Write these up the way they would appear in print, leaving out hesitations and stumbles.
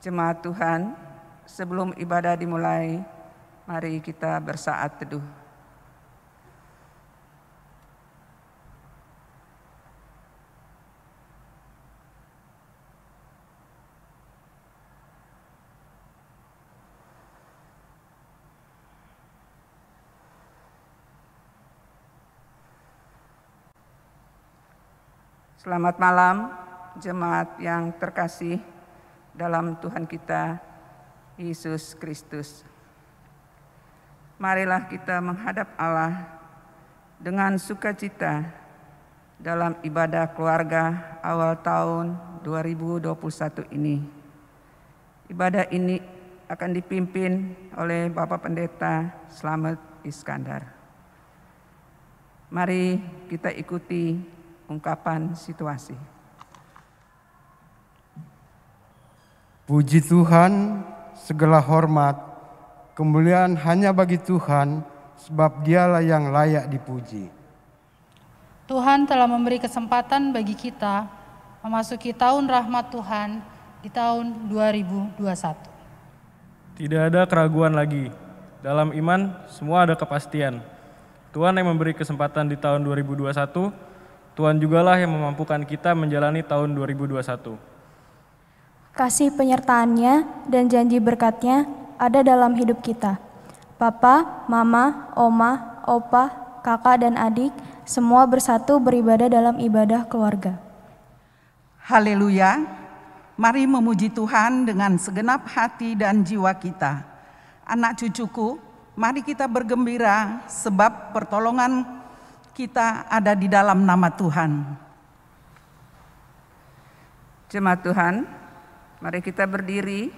Jemaat Tuhan, sebelum ibadah dimulai, mari kita bersaat teduh. Selamat malam, jemaat yang terkasih dalam Tuhan kita, Yesus Kristus. Marilah kita menghadap Allah dengan sukacita dalam ibadah keluarga awal tahun 2021 ini. Ibadah ini akan dipimpin oleh Bapak Pendeta Slamet Iskandar. Mari kita ikuti ungkapan situasi. Puji Tuhan, segala hormat, kemuliaan hanya bagi Tuhan, sebab Dialah yang layak dipuji. Tuhan telah memberi kesempatan bagi kita memasuki tahun rahmat Tuhan di tahun 2021. Tidak ada keraguan lagi. Dalam iman, semua ada kepastian. Tuhan yang memberi kesempatan di tahun 2021, Tuhan jugalah yang memampukan kita menjalani tahun 2021. Kasih penyertaan-Nya dan janji berkat-Nya ada dalam hidup kita. Papa, Mama, Oma, Opa, kakak dan adik, semua bersatu beribadah dalam ibadah keluarga. Haleluya, mari memuji Tuhan dengan segenap hati dan jiwa kita. Anak cucuku, mari kita bergembira sebab pertolongan kita ada di dalam nama Tuhan. Jemaat Tuhan, mari kita berdiri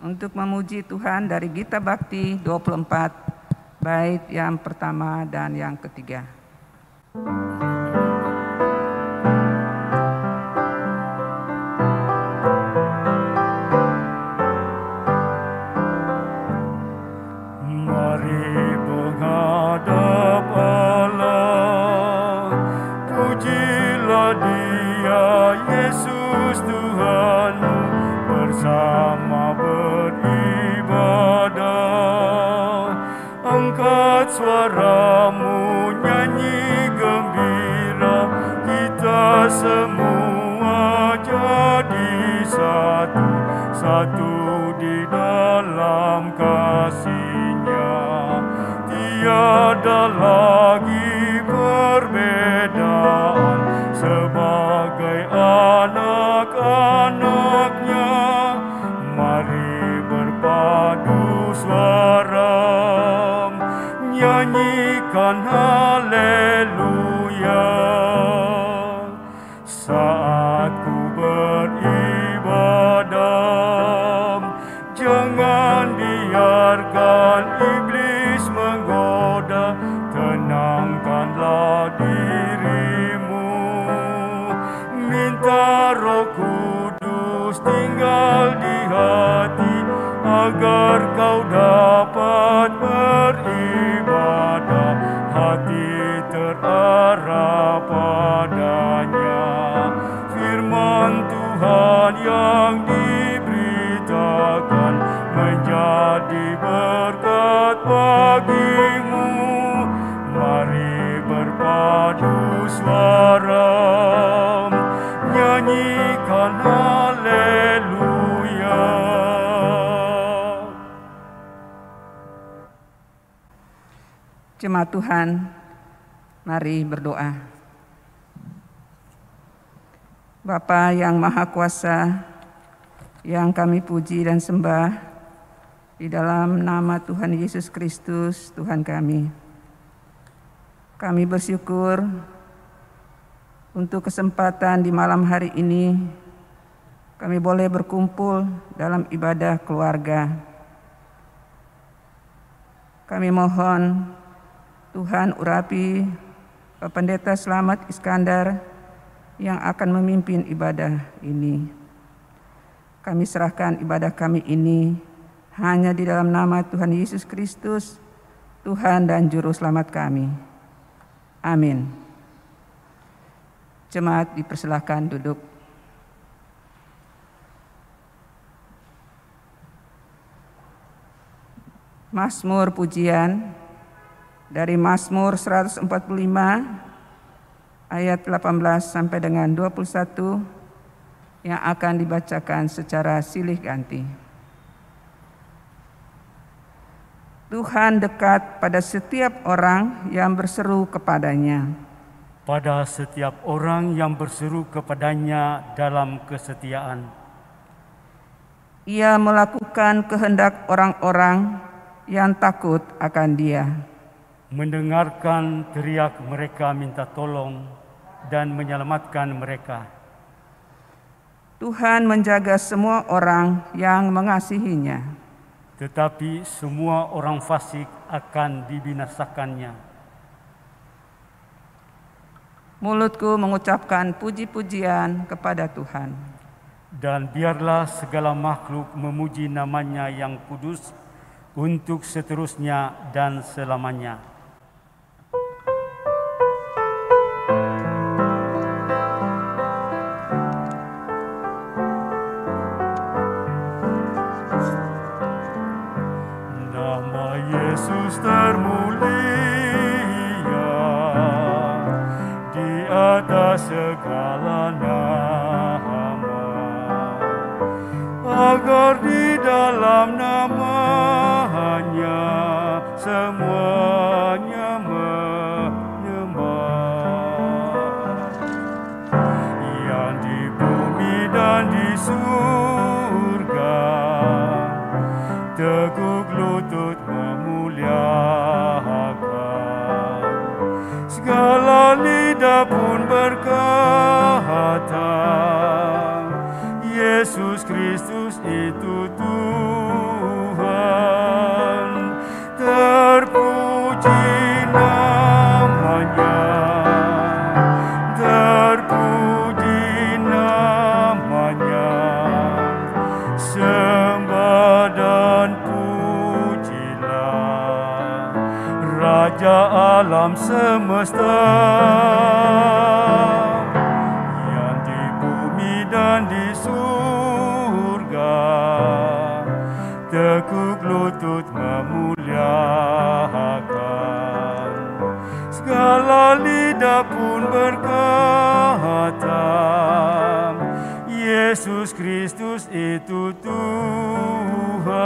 untuk memuji Tuhan dari Gita Bakti 24, bait yang pertama dan yang ketiga. Suaramu nyanyi gembira, kita semua jadi satu, satu di dalam kasih-Nya. Tiada lagi perbedaan, sebagai anak-anak-Nya. Mari berpadu suara, nyanyikan haleluya. Saat ku beribadah, jangan biarkan iblis menggoda. Tenangkanlah dirimu, minta Roh Kudus tinggal di hati, agar kau dapat beribadah, hati terarah padanya. Firman Tuhan yang diberitakan menjadi berkat bagimu. Mari berpadu suara, nyanyikan haleluya. Jemaat Tuhan, mari berdoa. Bapa yang Maha Kuasa, yang kami puji dan sembah, di dalam nama Tuhan Yesus Kristus, Tuhan kami. Kami bersyukur untuk kesempatan di malam hari ini, kami boleh berkumpul dalam ibadah keluarga. Kami mohon Tuhan urapi Pendeta Slamet Iskandar yang akan memimpin ibadah ini. Kami serahkan ibadah kami ini hanya di dalam nama Tuhan Yesus Kristus, Tuhan dan Juru Selamat kami. Amin. Jemaat dipersilahkan duduk. Mazmur pujian dari Mazmur 145 ayat 18 sampai dengan 21 yang akan dibacakan secara silih ganti. Tuhan dekat pada setiap orang yang berseru kepadanya. Pada setiap orang yang berseru kepadanya dalam kesetiaan. Ia melakukan kehendak orang-orang yang takut akan Dia. Mendengarkan teriak mereka minta tolong dan menyelamatkan mereka. Tuhan menjaga semua orang yang mengasihinya. Tetapi semua orang fasik akan dibinasakannya. Mulutku mengucapkan puji-pujian kepada Tuhan. Dan biarlah segala makhluk memuji namanya yang kudus untuk seterusnya dan selamanya. Nama Yesus termulia di atas segala nama, agar di dalam namanya semuanya menyembah. Yang di bumi dan di surga teguk lutut memuliakan. Segala lidah pun berkata, Yesus Kristus itu Tuhan. Terpuji namanya, terpuji namanya. Sembah dan pujilah Raja alam semesta, yang di bumi dan di surga teguk lutut memuliakan. Segala lidah pun berkata, Yesus Kristus itu Tuhan.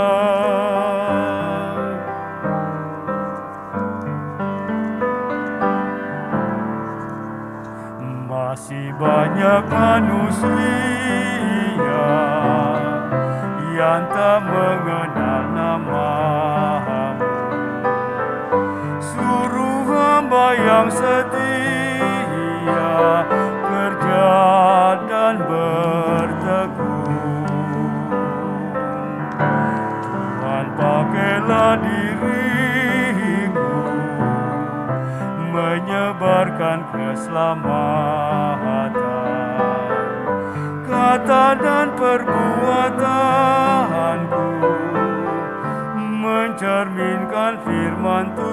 Masih banyak manusia yang tak mengenal nama-Mu. Suruh hamba yang setia kerja dan bertekun. Tuhan, pakailah diriku menyebarkan keselamatan. Kata dan perbuatanku mencerminkan firman Tuhan.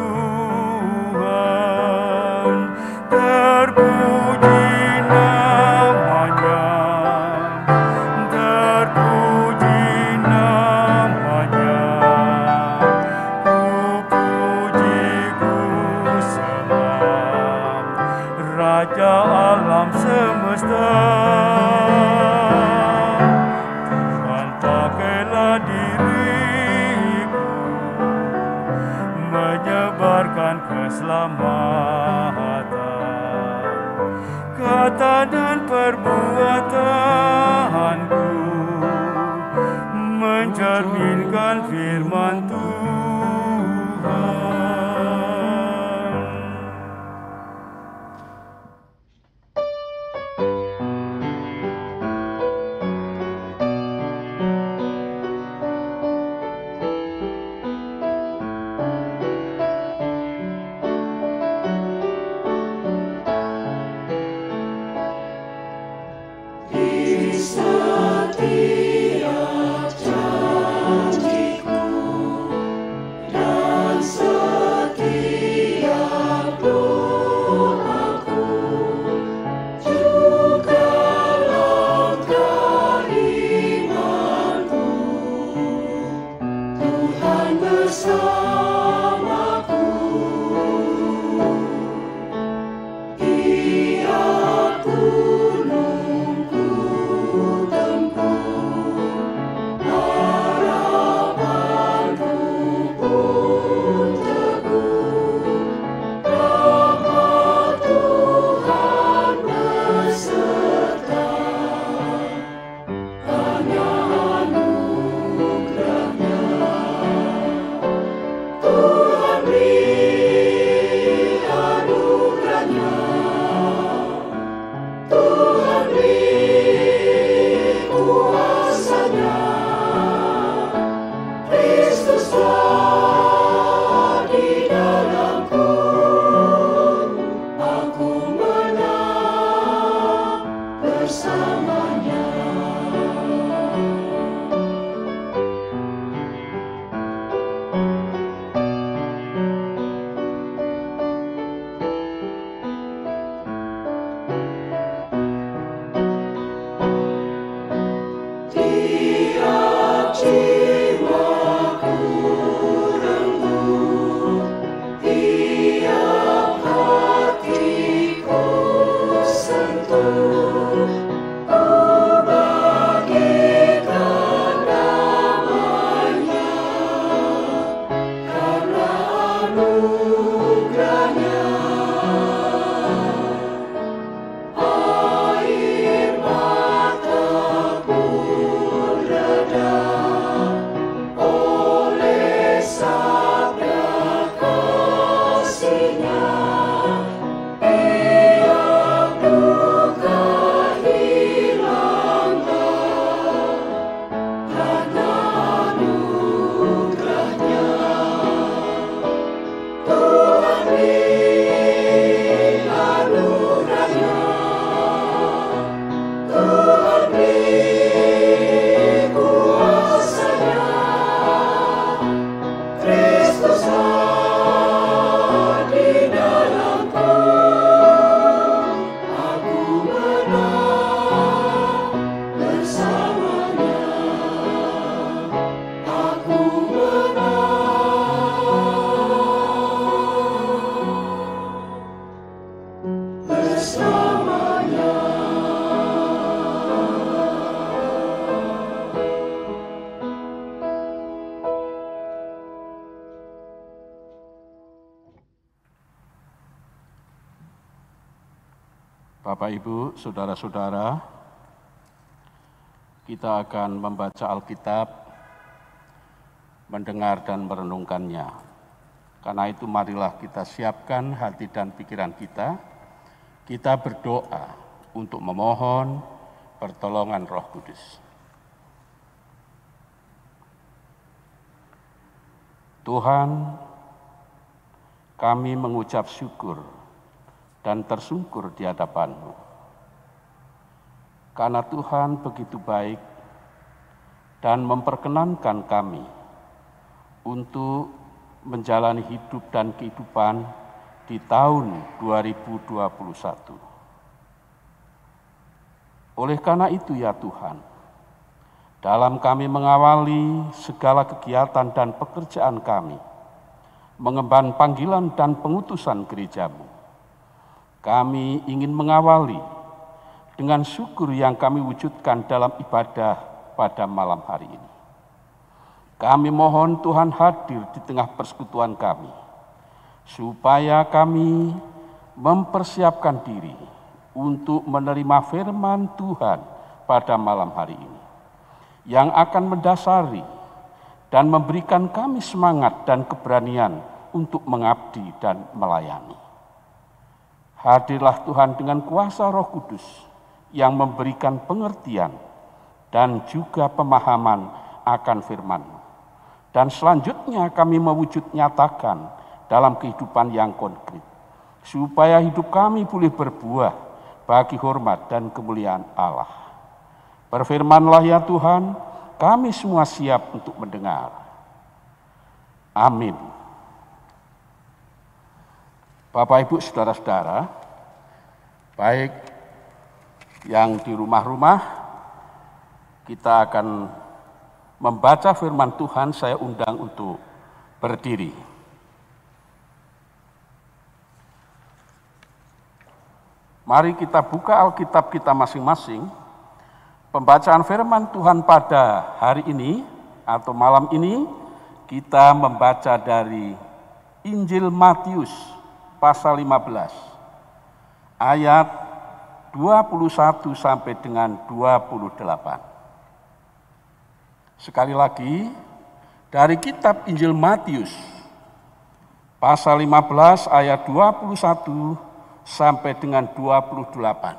Terpuji namanya, terpuji namanya. Ku puji, ku sembah Raja alam semesta. Tuhan, pakailah diriku menyebarkan keselamatan. Kata dan perbuatanku mencerminkan firman Tuhan. Bapak, Ibu, saudara-saudara, kita akan membaca Alkitab, mendengar dan merenungkannya. Karena itu marilah kita siapkan hati dan pikiran kita berdoa untuk memohon pertolongan Roh Kudus. Tuhan, kami mengucap syukur dan tersungkur di hadapan-Mu. Karena Tuhan begitu baik dan memperkenankan kami untuk menjalani hidup dan kehidupan di tahun 2021. Oleh karena itu ya Tuhan, dalam kami mengawali segala kegiatan dan pekerjaan kami, mengemban panggilan dan pengutusan gereja-Mu, kami ingin mengawali dengan syukur yang kami wujudkan dalam ibadah pada malam hari ini. Kami mohon Tuhan hadir di tengah persekutuan kami, supaya kami mempersiapkan diri untuk menerima firman Tuhan pada malam hari ini, yang akan mendasari dan memberikan kami semangat dan keberanian untuk mengabdi dan melayani. Hadirlah Tuhan dengan kuasa Roh Kudus yang memberikan pengertian dan juga pemahaman akan firman-Mu. Dan selanjutnya kami mewujud nyatakan dalam kehidupan yang konkret, supaya hidup kami boleh berbuah bagi hormat dan kemuliaan Allah. Berfirmanlah ya Tuhan, kami semua siap untuk mendengar. Amin. Bapak, Ibu, saudara-saudara, baik yang di rumah-rumah, kita akan membaca firman Tuhan. Saya undang untuk berdiri. Mari kita buka Alkitab kita masing-masing. Pembacaan firman Tuhan pada hari ini atau malam ini, kita membaca dari Injil Matius pasal 15, ayat 21 sampai dengan 28. Sekali lagi, dari kitab Injil Matius, pasal 15 ayat 21 sampai dengan 28.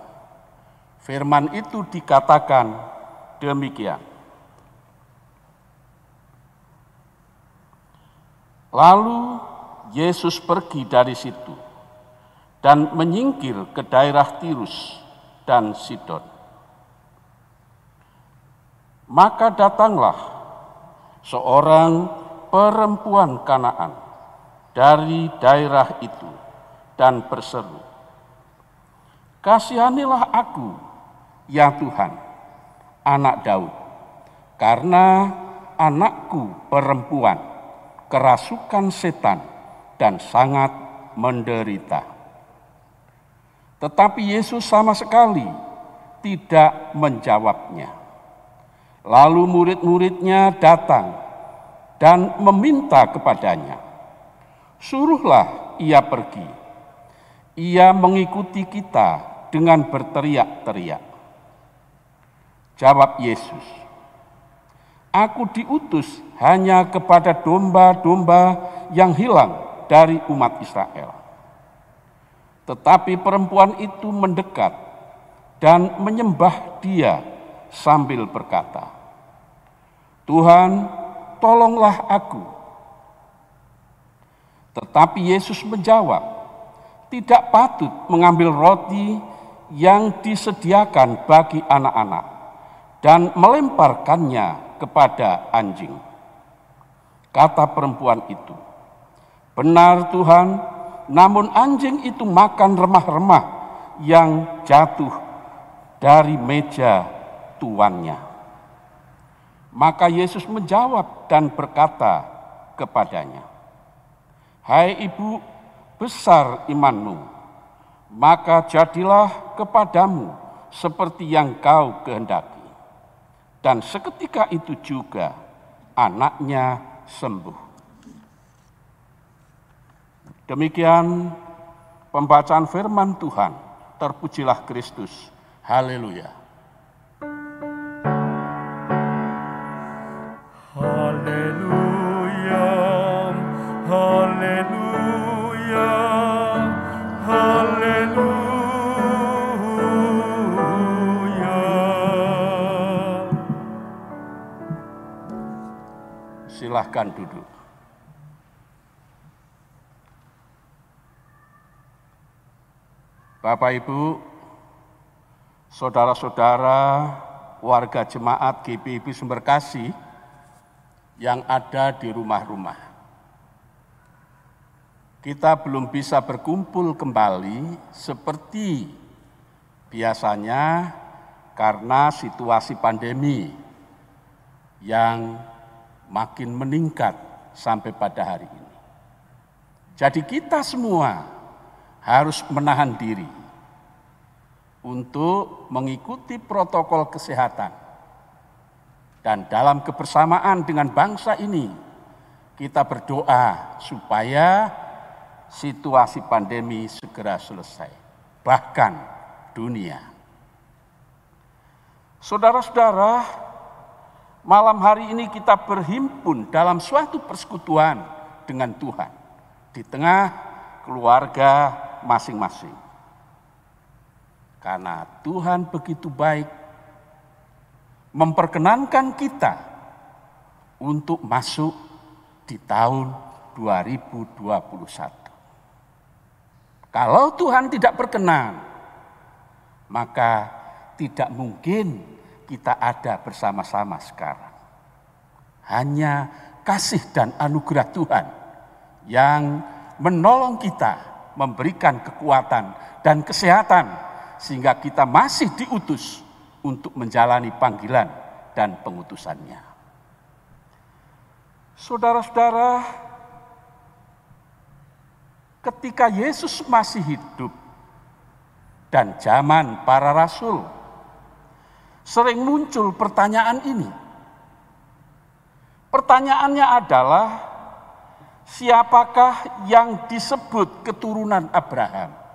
Firman itu dikatakan demikian. Lalu Yesus pergi dari situ dan menyingkir ke daerah Tirus dan Sidon. Maka datanglah seorang perempuan Kanaan dari daerah itu dan berseru, "Kasihanilah aku, ya Tuhan, anak Daud, karena anakku perempuan kerasukan setan dan sangat menderita." Tetapi Yesus sama sekali tidak menjawabnya. Lalu murid-muridnya datang dan meminta kepadanya, "Suruhlah ia pergi. Ia mengikuti kita dengan berteriak-teriak." Jawab Yesus, "Aku diutus hanya kepada domba-domba yang hilang dari umat Israel." Tetapi perempuan itu mendekat dan menyembah Dia sambil berkata, "Tuhan, tolonglah aku." Tetapi Yesus menjawab, "Tidak patut mengambil roti yang disediakan bagi anak-anak dan melemparkannya kepada anjing." Kata perempuan itu, "Benar Tuhan, namun anjing itu makan remah-remah yang jatuh dari meja tuannya." Maka Yesus menjawab dan berkata kepadanya, "Hai ibu, besar imanmu, maka jadilah kepadamu seperti yang kau kehendaki." Dan seketika itu juga anaknya sembuh. Demikian pembacaan firman Tuhan. Terpujilah Kristus. Haleluya. Haleluya, haleluya, haleluya. Silahkan duduk. Bapak Ibu, saudara-saudara, warga jemaat GPIB Sumberkasih yang ada di rumah-rumah. Kita belum bisa berkumpul kembali seperti biasanya karena situasi pandemi yang makin meningkat sampai pada hari ini. Jadi kita semua harus menahan diri untuk mengikuti protokol kesehatan. Dan dalam kebersamaan dengan bangsa ini, kita berdoa supaya situasi pandemi segera selesai, bahkan dunia. Saudara-saudara, malam hari ini kita berhimpun dalam suatu persekutuan dengan Tuhan di tengah keluarga masing-masing. Karena Tuhan begitu baik memperkenankan kita untuk masuk di tahun 2021. Kalau Tuhan tidak berkenan, maka tidak mungkin kita ada bersama-sama sekarang. Hanya kasih dan anugerah Tuhan yang menolong kita, memberikan kekuatan dan kesehatan sehingga kita masih diutus untuk menjalani panggilan dan pengutusannya. Saudara-saudara, ketika Yesus masih hidup dan zaman para rasul, sering muncul pertanyaan ini. Pertanyaannya adalah, siapakah yang disebut keturunan Abraham?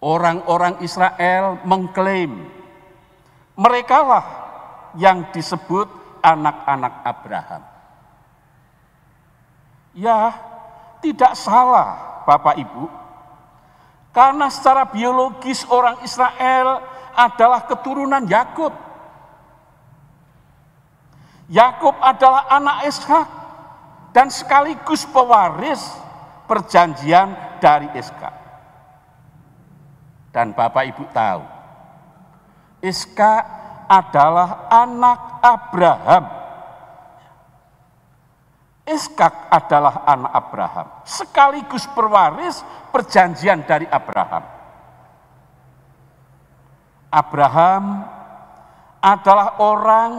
Orang-orang Israel mengklaim merekalah yang disebut anak-anak Abraham. Ya, tidak salah Bapak Ibu, karena secara biologis orang Israel adalah keturunan Yakub. Yakub adalah anak Ishak dan sekaligus pewaris perjanjian dari Ishak. Dan Bapak Ibu tahu, Ishak adalah anak Abraham. Ishak adalah anak Abraham, sekaligus pewaris perjanjian dari Abraham. Abraham adalah orang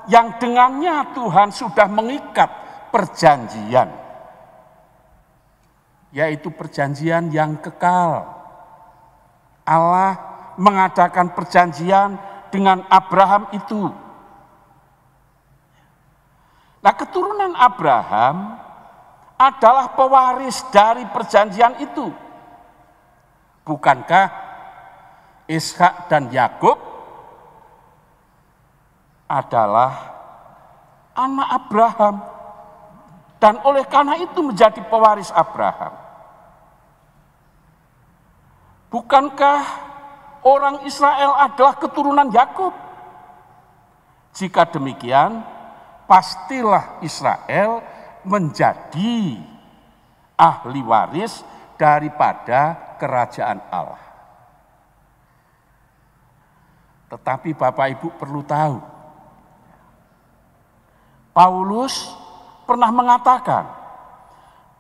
yang dengannya Tuhan sudah mengikat perjanjian, yaitu perjanjian yang kekal. Allah mengadakan perjanjian dengan Abraham itu. Nah, keturunan Abraham adalah pewaris dari perjanjian itu. Bukankah Ishak dan Yakub adalah anak Abraham dan oleh karena itu menjadi pewaris Abraham? Bukankah orang Israel adalah keturunan Yakub? Jika demikian, pastilah Israel menjadi ahli waris daripada kerajaan Allah. Tetapi Bapak Ibu perlu tahu, Paulus pernah mengatakan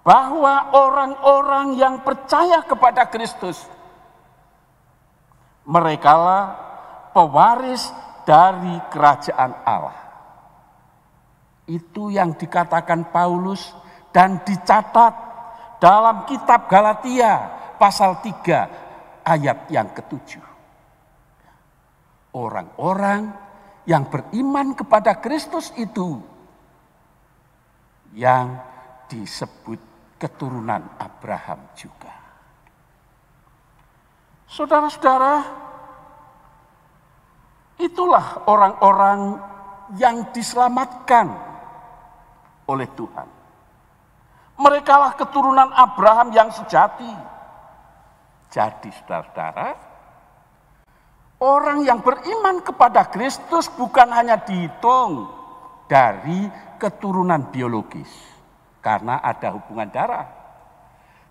bahwa orang-orang yang percaya kepada Kristus, merekalah pewaris dari kerajaan Allah. Itu yang dikatakan Paulus dan dicatat dalam kitab Galatia pasal 3 ayat yang ke-7. Orang-orang yang beriman kepada Kristus itu yang disebut keturunan Abraham juga. Saudara-saudara, itulah orang-orang yang diselamatkan oleh Tuhan. Merekalah keturunan Abraham yang sejati. Jadi saudara-saudara, orang yang beriman kepada Kristus bukan hanya dihitung dari keturunan biologis, karena ada hubungan darah.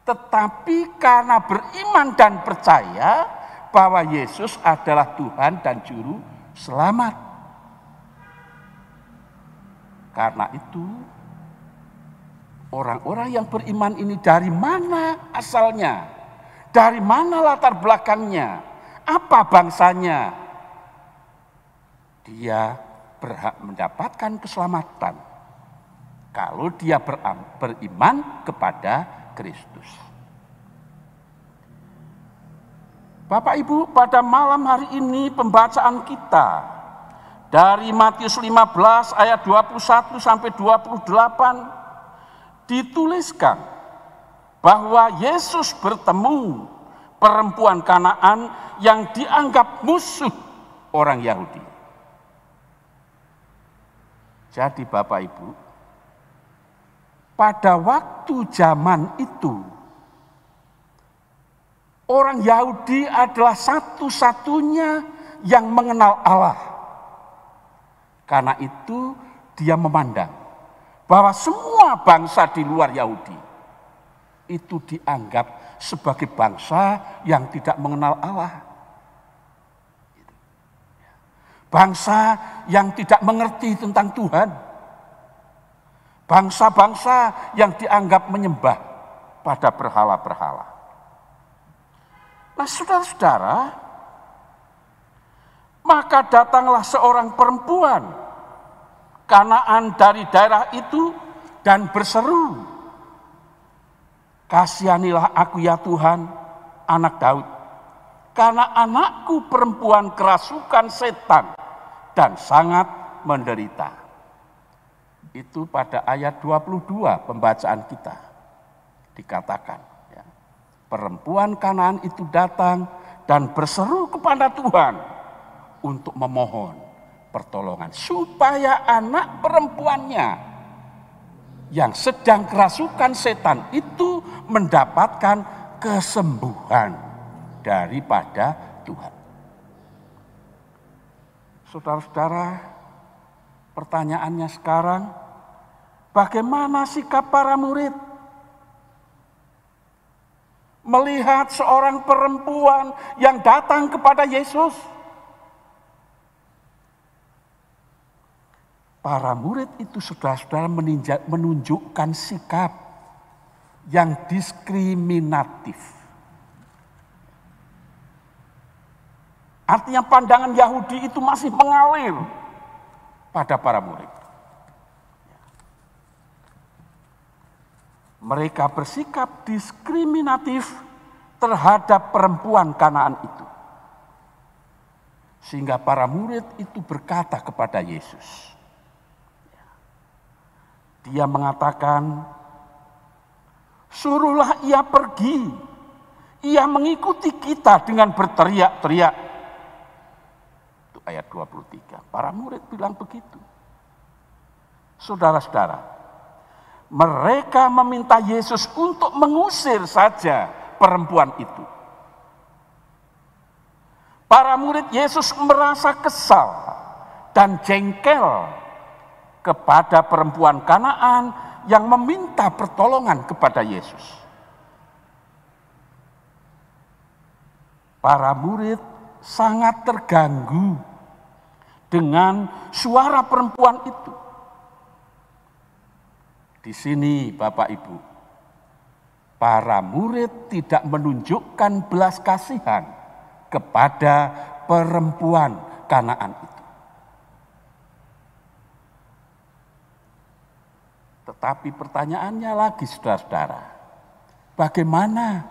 Tetapi karena beriman dan percaya bahwa Yesus adalah Tuhan dan Juru Selamat. Karena itu, orang-orang yang beriman ini dari mana asalnya? Dari mana latar belakangnya? Apa bangsanya? Dia berhak mendapatkan keselamatan kalau dia beriman kepada Kristus. Bapak Ibu, pada malam hari ini pembacaan kita dari Matius 15 ayat 21 sampai 28 dituliskan bahwa Yesus bertemu perempuan Kanaan yang dianggap musuh orang Yahudi. Jadi Bapak Ibu, pada waktu zaman itu, orang Yahudi adalah satu-satunya yang mengenal Allah. Karena itu dia memandang bahwa semua bangsa di luar Yahudi itu dianggap sebagai bangsa yang tidak mengenal Allah. Bangsa yang tidak mengerti tentang Tuhan. Bangsa-bangsa yang dianggap menyembah pada berhala-berhala. Nah saudara-saudara, maka datanglah seorang perempuan Kanaan dari daerah itu dan berseru, "Kasihanilah aku ya Tuhan, anak Daud, karena anakku perempuan kerasukan setan dan sangat menderita." Itu pada ayat 22 pembacaan kita dikatakan, ya, perempuan Kanaan itu datang dan berseru kepada Tuhan untuk memohon pertolongan supaya anak perempuannya yang sedang kerasukan setan itu mendapatkan kesembuhan daripada Tuhan. Saudara-saudara, pertanyaannya sekarang, bagaimana sikap para murid melihat seorang perempuan yang datang kepada Yesus? Para murid itu saudara-saudara menunjukkan sikap yang diskriminatif. Artinya pandangan Yahudi itu masih mengalir pada para murid. Mereka bersikap diskriminatif terhadap perempuan Kanaan itu. Sehingga para murid itu berkata kepada Yesus. Dia mengatakan, "Suruhlah ia pergi. Ia mengikuti kita dengan berteriak-teriak." Itu ayat 23. Para murid bilang begitu. Saudara-saudara, mereka meminta Yesus untuk mengusir saja perempuan itu. Para murid Yesus merasa kesal dan jengkel kepada perempuan Kanaan yang meminta pertolongan kepada Yesus. Para murid sangat terganggu dengan suara perempuan itu. Di sini Bapak Ibu, para murid tidak menunjukkan belas kasihan kepada perempuan Kanaan itu. Tetapi pertanyaannya lagi saudara-saudara, bagaimana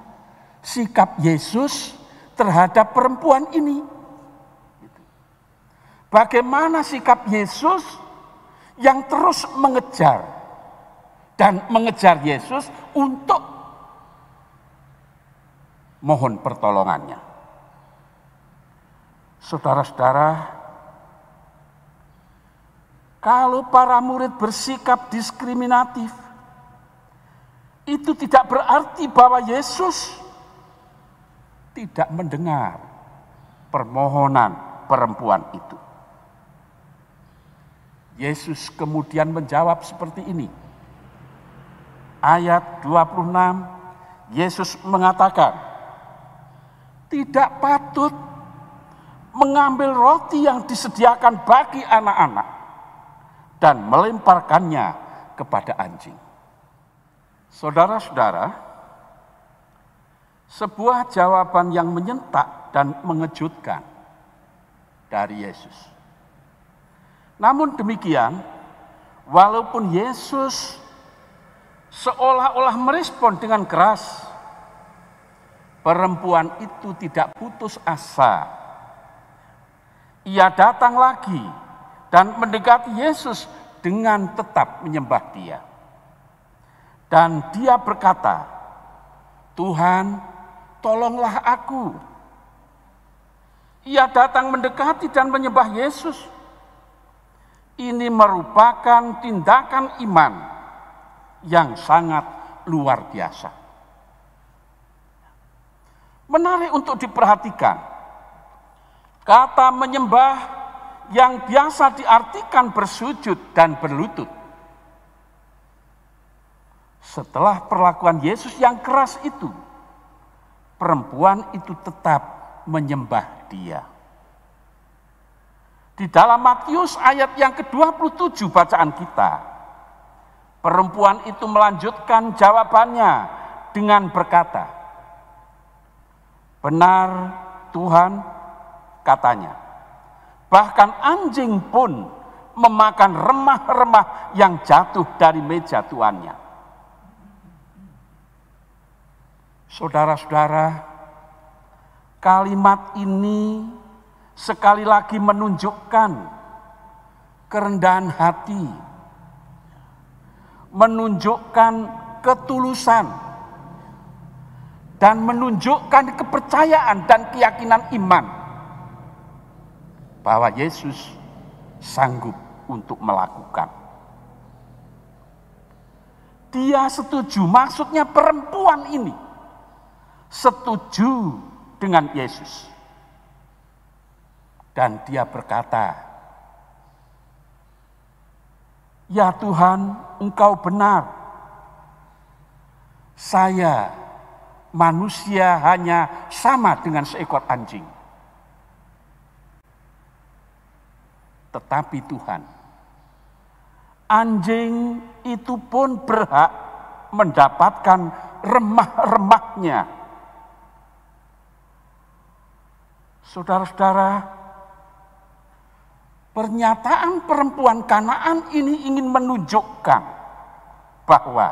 sikap Yesus terhadap perempuan ini? Bagaimana sikap Yesus yang terus mengejar dan mengejar Yesus untuk mohon pertolongannya? Saudara-saudara, kalau para murid bersikap diskriminatif, itu tidak berarti bahwa Yesus tidak mendengar permohonan perempuan itu. Yesus kemudian menjawab seperti ini. Ayat 26, Yesus mengatakan, tidak patut mengambil roti yang disediakan bagi anak-anak dan melemparkannya kepada anjing. Saudara-saudara, sebuah jawaban yang menyentak dan mengejutkan dari Yesus. Namun demikian, walaupun Yesus seolah-olah merespon dengan keras, perempuan itu tidak putus asa. Ia datang lagi dan mendekati Yesus dengan tetap menyembah Dia. Dan dia berkata, Tuhan, tolonglah aku. Ia datang mendekati dan menyembah Yesus. Ini merupakan tindakan iman yang sangat luar biasa. Menarik untuk diperhatikan. Kata menyembah yang biasa diartikan bersujud dan berlutut. Setelah perlakuan Yesus yang keras itu, perempuan itu tetap menyembah Dia. Di dalam Matius ayat yang ke-27 bacaan kita, perempuan itu melanjutkan jawabannya dengan berkata, benar Tuhan, katanya, bahkan anjing pun memakan remah-remah yang jatuh dari meja tuannya. Saudara-saudara, kalimat ini sekali lagi menunjukkan kerendahan hati, menunjukkan ketulusan, dan menunjukkan kepercayaan dan keyakinan iman bahwa Yesus sanggup untuk melakukan. Dia setuju, maksudnya perempuan ini setuju dengan Yesus. Dan dia berkata, ya Tuhan, Engkau benar. Saya manusia hanya sama dengan seekor anjing. Tetapi Tuhan, anjing itu pun berhak mendapatkan remah-remahnya. Saudara-saudara, pernyataan perempuan Kanaan ini ingin menunjukkan bahwa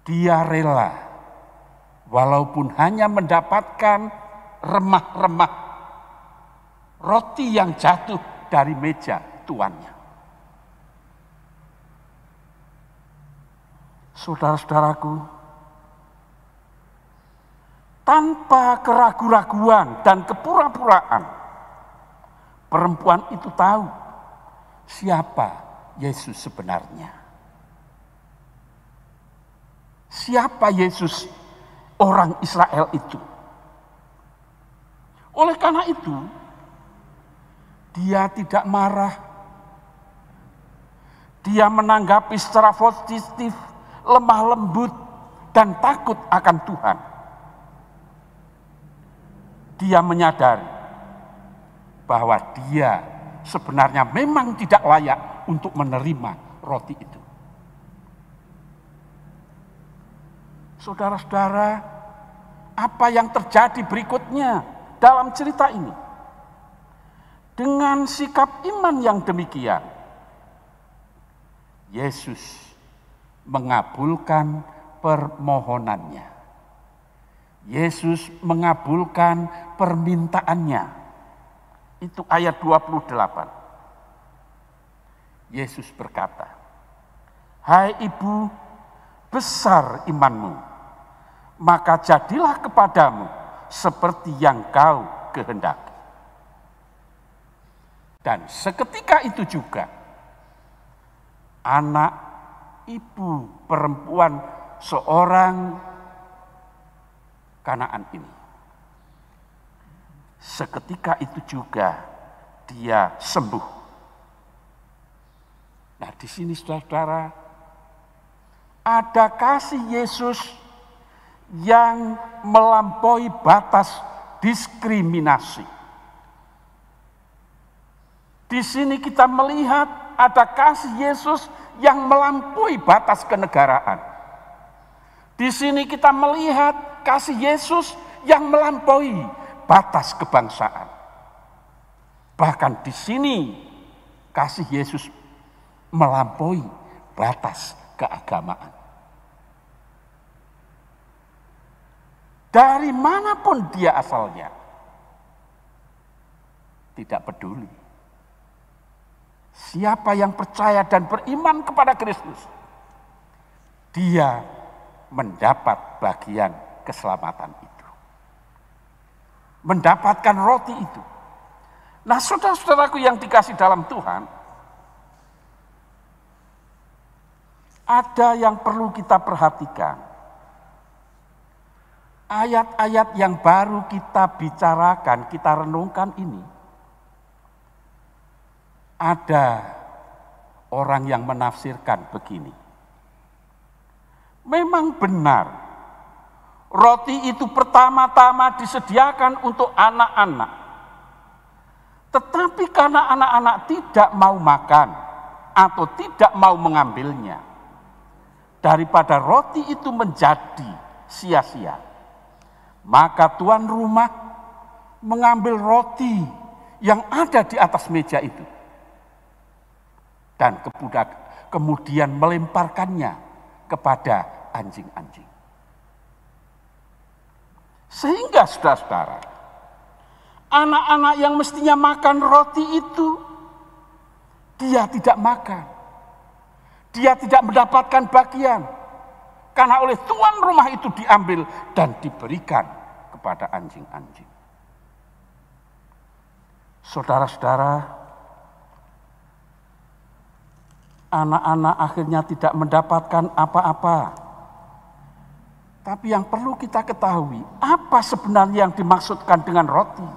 dia rela walaupun hanya mendapatkan remah-remah roti yang jatuh dari meja tuannya. Saudara-saudaraku, tanpa keraguan-raguan dan kepura-puraan, perempuan itu tahu siapa Yesus sebenarnya. Siapa Yesus orang Israel itu. Oleh karena itu, dia tidak marah. Dia menanggapi secara positif, lemah lembut, dan takut akan Tuhan. Dia menyadari bahwa dia sebenarnya memang tidak layak untuk menerima roti itu. Saudara-saudara, apa yang terjadi berikutnya dalam cerita ini? Dengan sikap iman yang demikian, Yesus mengabulkan permohonannya. Yesus mengabulkan permintaannya. Itu ayat 28. Yesus berkata, "Hai ibu, besar imanmu, maka jadilah kepadamu seperti yang kau kehendaki. Dan seketika itu juga anak ibu perempuan seorang Kanaan ini, seketika itu juga dia sembuh. Nah, di sini saudara-saudara, ada kasih Yesus yang melampaui batas diskriminasi. Di sini kita melihat ada kasih Yesus yang melampaui batas kenegaraan. Di sini kita melihat kasih Yesus yang melampaui batas kebangsaan. Bahkan di sini kasih Yesus melampaui batas keagamaan. Dari manapun dia asalnya, tidak peduli. Siapa yang percaya dan beriman kepada Kristus, dia mendapat bagian keselamatan itu. Mendapatkan roti itu. Nah, saudara-saudaraku yang dikasih dalam Tuhan, ada yang perlu kita perhatikan. Ayat-ayat yang baru kita bicarakan, kita renungkan ini, ada orang yang menafsirkan begini. Memang benar, roti itu pertama-tama disediakan untuk anak-anak. Tetapi karena anak-anak tidak mau makan atau tidak mau mengambilnya, daripada roti itu menjadi sia-sia, maka tuan rumah mengambil roti yang ada di atas meja itu dan kemudian melemparkannya kepada anjing-anjing. Sehingga saudara-saudara, anak-anak yang mestinya makan roti itu, dia tidak makan. Dia tidak mendapatkan bagian. Karena oleh tuan rumah itu diambil dan diberikan kepada anjing-anjing. Saudara-saudara, anak-anak akhirnya tidak mendapatkan apa-apa. Tapi yang perlu kita ketahui, apa sebenarnya yang dimaksudkan dengan roti?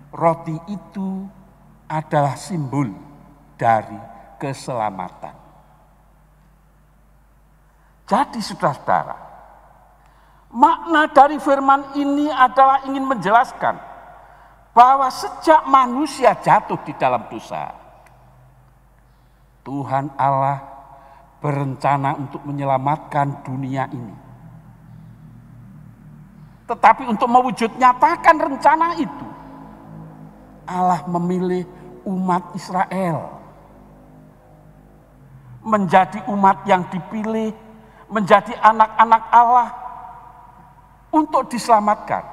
Roti itu adalah simbol dari keselamatan. Jadi saudara-saudara, makna dari firman ini adalah ingin menjelaskan bahwa sejak manusia jatuh di dalam dosa, Tuhan Allah berencana untuk menyelamatkan dunia ini. Tetapi untuk mewujud nyatakan rencana itu, Allah memilih umat Israel menjadi umat yang dipilih, menjadi anak-anak Allah untuk diselamatkan.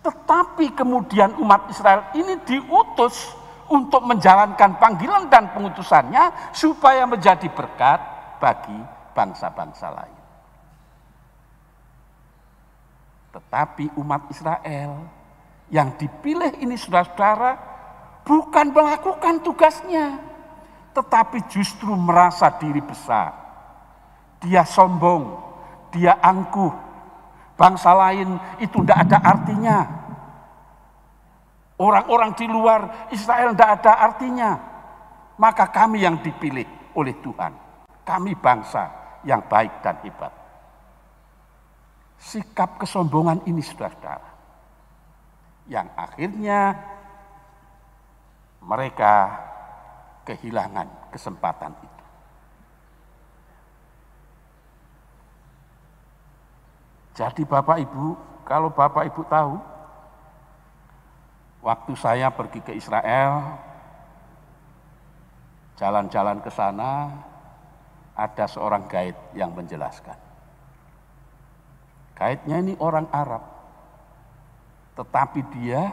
Tetapi kemudian umat Israel ini diutus untuk menjalankan panggilan dan pengutusannya supaya menjadi berkat bagi bangsa-bangsa lain. Tetapi umat Israel yang dipilih ini saudara-saudara bukan melakukan tugasnya, tetapi justru merasa diri besar. Dia sombong, dia angkuh, bangsa lain itu tidak ada artinya. Orang-orang di luar Israel tidak ada artinya. Maka kami yang dipilih oleh Tuhan, kami bangsa yang baik dan hebat. Sikap kesombongan ini saudara-saudara, yang akhirnya mereka kehilangan kesempatan itu. Jadi Bapak Ibu, kalau Bapak Ibu tahu, waktu saya pergi ke Israel, jalan-jalan ke sana, ada seorang guide yang menjelaskan. Guide-nya ini orang Arab, tetapi dia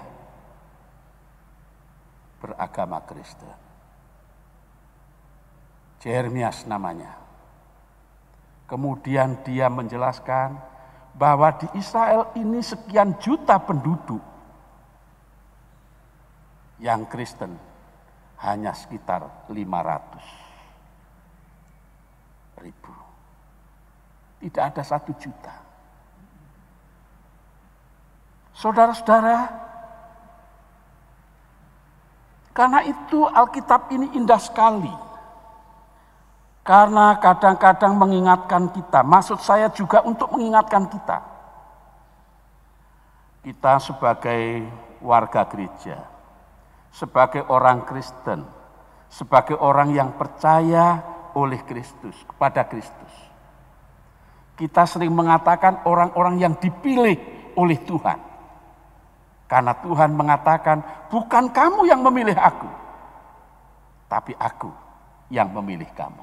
beragama Kristen. Jeremias namanya. Kemudian dia menjelaskan bahwa di Israel ini sekian juta penduduk, yang Kristen hanya sekitar 500.000. Tidak ada 1 juta. Saudara-saudara, karena itu Alkitab ini indah sekali. Karena kadang-kadang mengingatkan kita, maksud saya juga untuk mengingatkan kita. Kita sebagai warga gereja, sebagai orang Kristen, sebagai orang yang percaya oleh Kristus, kepada Kristus. Kita sering mengatakan orang-orang yang dipilih oleh Tuhan. Karena Tuhan mengatakan, bukan kamu yang memilih aku, tapi aku yang memilih kamu.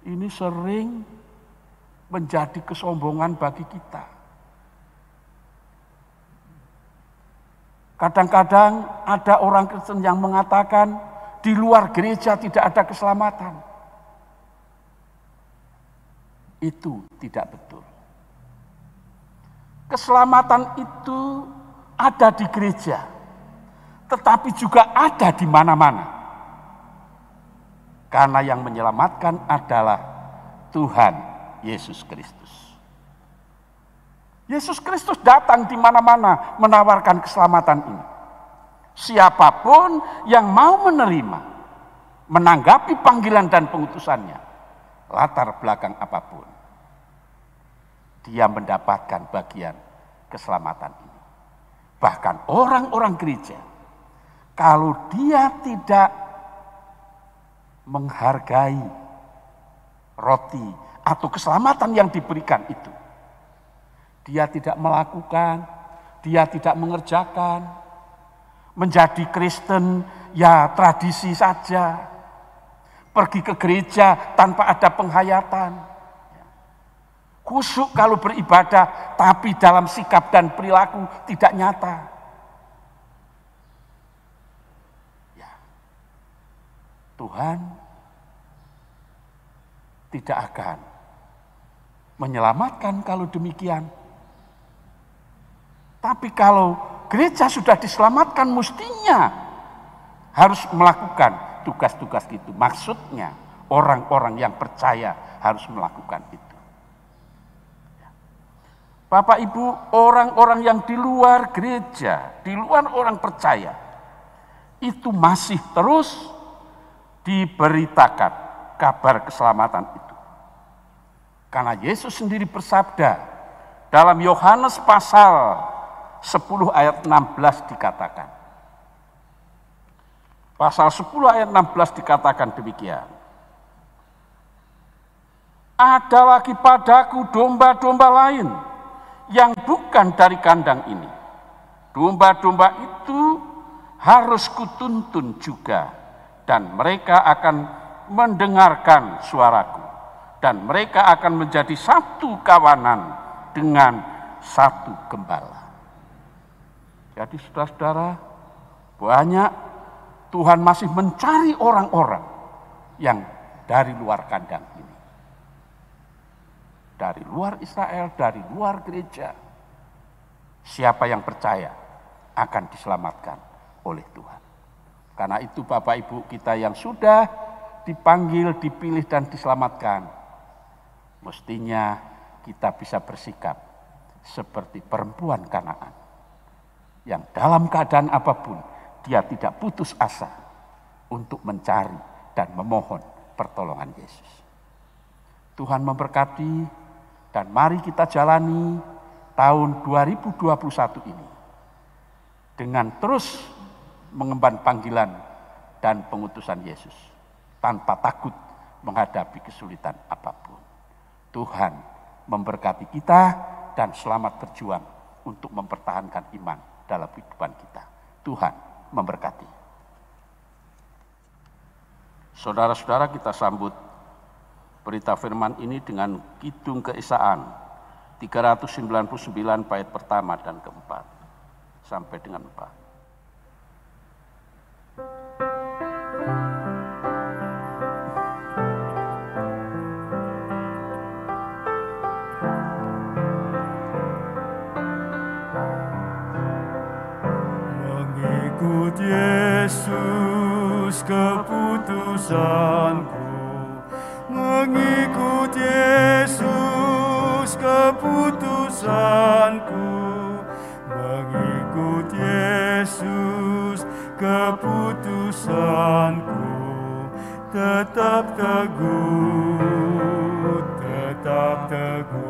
Ini sering menjadi kesombongan bagi kita. Kadang-kadang ada orang Kristen yang mengatakan, di luar gereja tidak ada keselamatan. Itu tidak betul. Keselamatan itu ada di gereja, tetapi juga ada di mana-mana. Karena yang menyelamatkan adalah Tuhan Yesus Kristus. Yesus Kristus datang di mana-mana menawarkan keselamatan ini. Siapapun yang mau menerima, menanggapi panggilan dan pengutusannya, latar belakang apapun, dia mendapatkan bagian keselamatan ini. Bahkan orang-orang gereja, kalau dia tidak menghargai roti atau keselamatan yang diberikan itu, dia tidak melakukan, dia tidak mengerjakan, menjadi Kristen ya tradisi saja, pergi ke gereja tanpa ada penghayatan, khusyuk kalau beribadah, tapi dalam sikap dan perilaku tidak nyata. Ya. Tuhan tidak akan menyelamatkan kalau demikian. Tapi kalau gereja sudah diselamatkan, mestinya harus melakukan tugas-tugas itu. Maksudnya orang-orang yang percaya harus melakukan itu. Bapak Ibu, orang-orang yang di luar gereja, di luar orang percaya, itu masih terus diberitakan kabar keselamatan itu. Karena Yesus sendiri bersabda dalam Yohanes pasal 10 ayat 16 dikatakan. Pasal 10 ayat 16 dikatakan demikian. Ada lagi padaku domba-domba lain yang bukan dari kandang ini. Domba-domba itu harus kutuntun juga, dan mereka akan mendengarkan suaraku, dan mereka akan menjadi satu kawanan dengan satu gembala. Jadi saudara-saudara, banyak Tuhan masih mencari orang-orang yang dari luar kandang ini. Dari luar Israel, dari luar gereja. Siapa yang percaya akan diselamatkan oleh Tuhan. Karena itu Bapak Ibu kita yang sudah dipanggil, dipilih dan diselamatkan, mestinya kita bisa bersikap seperti perempuan Kanaan yang dalam keadaan apapun dia tidak putus asa untuk mencari dan memohon pertolongan Yesus. Tuhan memberkati, dan mari kita jalani tahun 2021 ini dengan terus mengemban panggilan dan pengutusan Yesus tanpa takut menghadapi kesulitan apapun. Tuhan memberkati kita dan selamat berjuang untuk mempertahankan iman dalam kehidupan kita. Tuhan memberkati. Saudara-saudara, kita sambut berita firman ini dengan Kidung Keesaan 399 bait pertama dan keempat sampai dengan 4. Yesus keputusanku, mengikut Yesus keputusanku, mengikut Yesus keputusanku, tetap teguh, tetap teguh.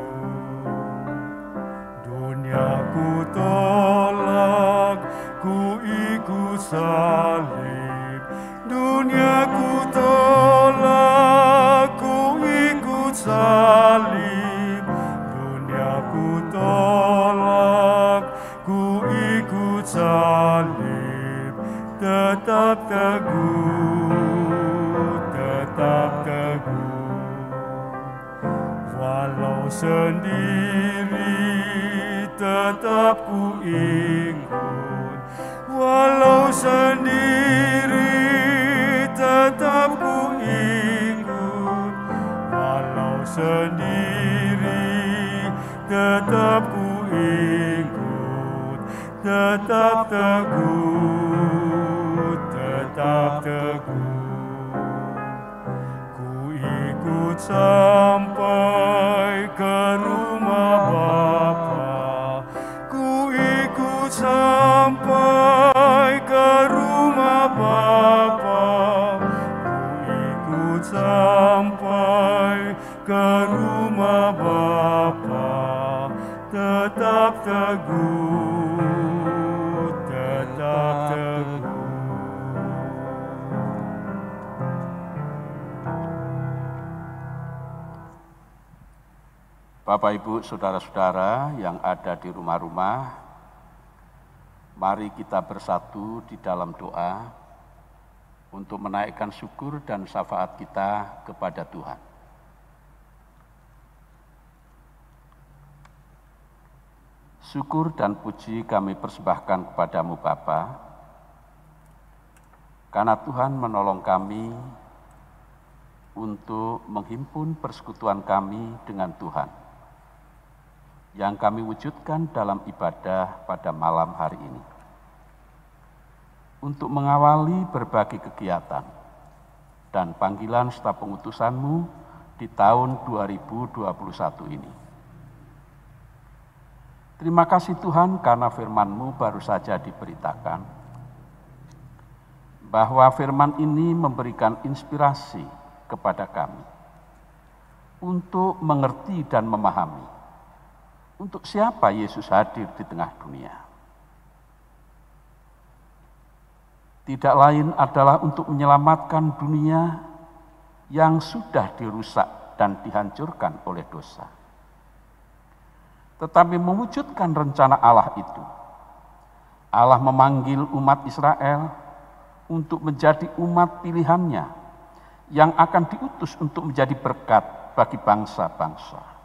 Dunia ku tolak, ku ikut salib. Dunia ku tolak, ku ikut salib. Dunia ku tolak, ku ikut salib. Tetap teguh, tetap teguh. Walau sendiri tetap ku ikut, walau sendiri tetap ku ikut, walau sendiri tetap ku ikut, tetap teguh, tetap teguh. Ku ikut sampai ke rumah Bapa, ku ikut sampai ke rumah Bapa, ku ikut sampai ke rumah Bapa, tetap teguh, tetap teguh. Bapak, Ibu, saudara-saudara yang ada di rumah-rumah, mari kita bersatu di dalam doa untuk menaikkan syukur dan syafaat kita kepada Tuhan. Syukur dan puji kami persembahkan kepadamu Bapa, karena Tuhan menolong kami untuk menghimpun persekutuan kami dengan Tuhan, yang kami wujudkan dalam ibadah pada malam hari ini. Untuk mengawali berbagai kegiatan dan panggilan serta pengutusan-Mu di tahun 2021 ini. Terima kasih Tuhan karena firman-Mu baru saja diberitakan, bahwa firman ini memberikan inspirasi kepada kami untuk mengerti dan memahami untuk siapa Yesus hadir di tengah dunia. Tidak lain adalah untuk menyelamatkan dunia yang sudah dirusak dan dihancurkan oleh dosa, tetapi mewujudkan rencana Allah itu. Allah memanggil umat Israel untuk menjadi umat pilihannya yang akan diutus untuk menjadi berkat bagi bangsa-bangsa.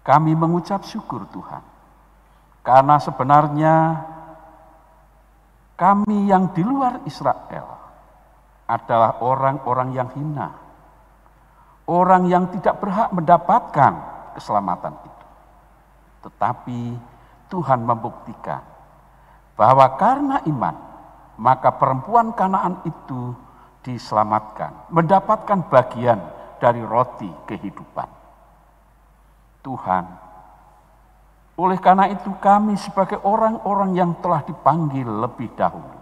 Kami mengucap syukur Tuhan, karena sebenarnya kami yang di luar Israel adalah orang-orang yang hina, orang yang tidak berhak mendapatkan keselamatan itu. Tetapi Tuhan membuktikan bahwa karena iman, maka perempuan Kanaan itu diselamatkan, mendapatkan bagian dari roti kehidupan. Tuhan, oleh karena itu kami sebagai orang-orang yang telah dipanggil lebih dahulu,